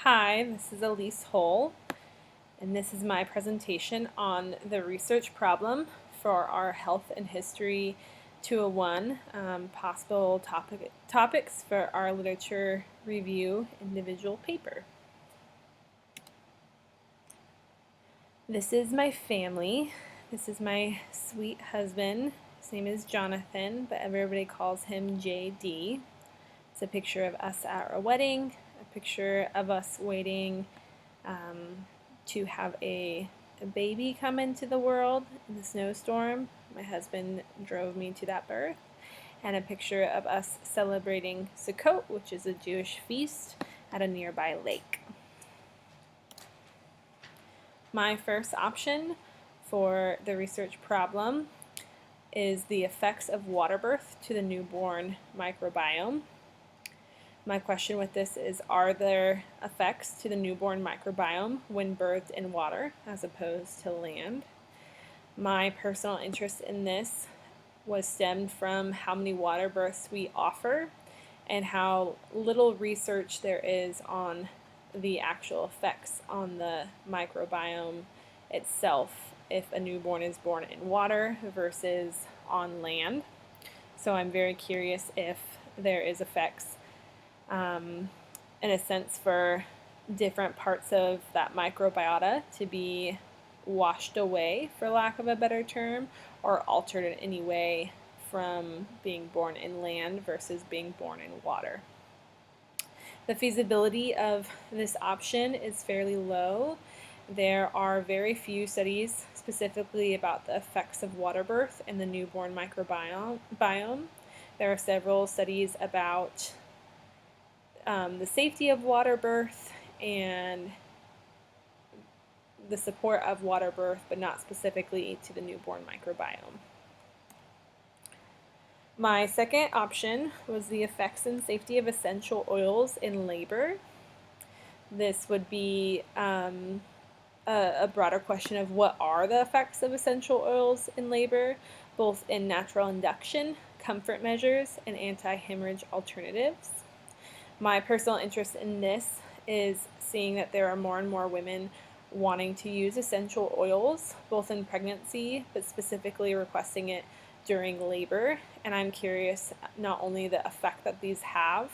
Hi, this is Elise Hull, and this is my presentation on the research problem for our Health and History 201 possible topics for our literature review individual paper. This is my family. This is my sweet husband. His name is Jonathan, but everybody calls him JD. It's a picture of us at our wedding, a picture of us waiting to have a baby come into the world in the snowstorm. My husband drove me to that birth. And a picture of us celebrating Sukkot, which is a Jewish feast, at a nearby lake. My first option for the research problem is the effects of water birth to the newborn microbiome. My question with this is, are there effects to the newborn microbiome when birthed in water as opposed to land? My personal interest in this was stemmed from how many water births we offer and how little research there is on the actual effects on the microbiome itself if a newborn is born in water versus on land. So I'm very curious if there is effects in a sense for different parts of that microbiota to be washed away, for lack of a better term, or altered in any way from being born in land versus being born in water. The feasibility of this option is fairly low. There are very few studies specifically about the effects of water birth in the newborn microbiome. There are several studies about the safety of water birth and the support of water birth, but not specifically to the newborn microbiome. My second option was the effects and safety of essential oils in labor. This would be a broader question of what are the effects of essential oils in labor, both in natural induction, comfort measures, and anti-hemorrhage alternatives. My personal interest in this is seeing that there are more and more women wanting to use essential oils, both in pregnancy, but specifically requesting it during labor. And I'm curious not only the effect that these have,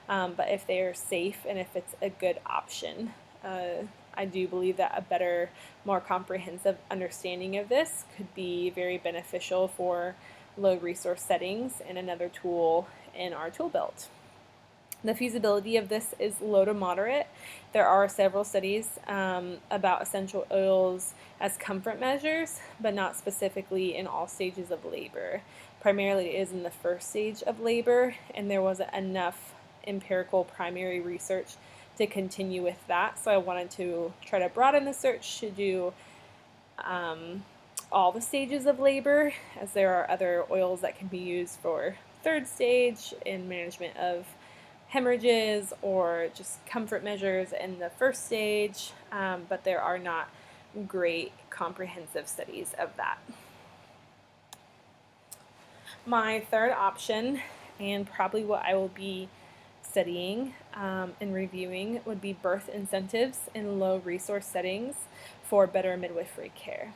but if they are safe and if it's a good option. I do believe that a better, more comprehensive understanding of this could be very beneficial for low resource settings and another tool in our tool belt. The feasibility of this is low to moderate. There are several studies about essential oils as comfort measures, but not specifically in all stages of labor. Primarily it is in the first stage of labor, and there wasn't enough empirical primary research to continue with that. So I wanted to try to broaden the search to do all the stages of labor, as there are other oils that can be used for third stage in management of hemorrhages or just comfort measures in the first stage, but there are not great comprehensive studies of that. My third option, and probably what I will be studying and reviewing, would be birth incentives in low resource settings for better midwifery care.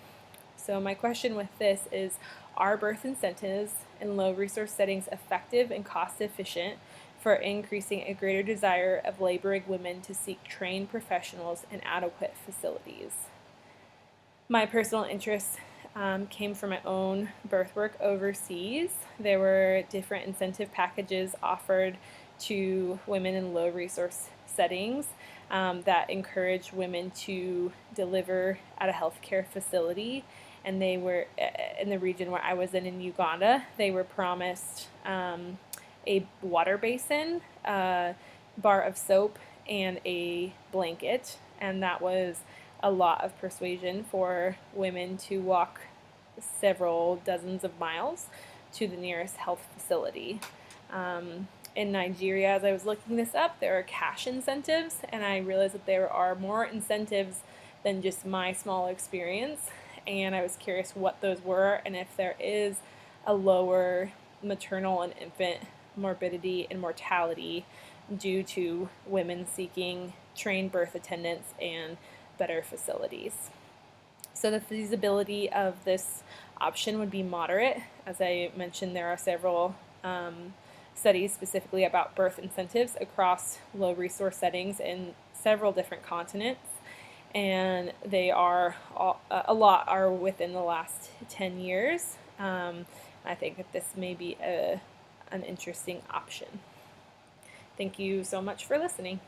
So my question with this is, are birth incentives in low resource settings effective and cost efficient for increasing a greater desire of laboring women to seek trained professionals in adequate facilities? My personal interest came from my own birth work overseas. There were different incentive packages offered to women in low resource settings that encourage women to deliver at a healthcare facility. And they were in the region where I was in Uganda. They were promised a water basin, a bar of soap, and a blanket, and that was a lot of persuasion for women to walk several dozens of miles to the nearest health facility. In Nigeria, as I was looking this up, there are cash incentives, and I realized that there are more incentives than just my small experience, and I was curious what those were and if there is a lower maternal and infant morbidity and mortality due to women seeking trained birth attendants and better facilities. So the feasibility of this option would be moderate. As I mentioned, there are several studies specifically about birth incentives across low resource settings in several different continents, and they are a lot are within the last 10 years. I think that this may be an interesting option. Thank you so much for listening.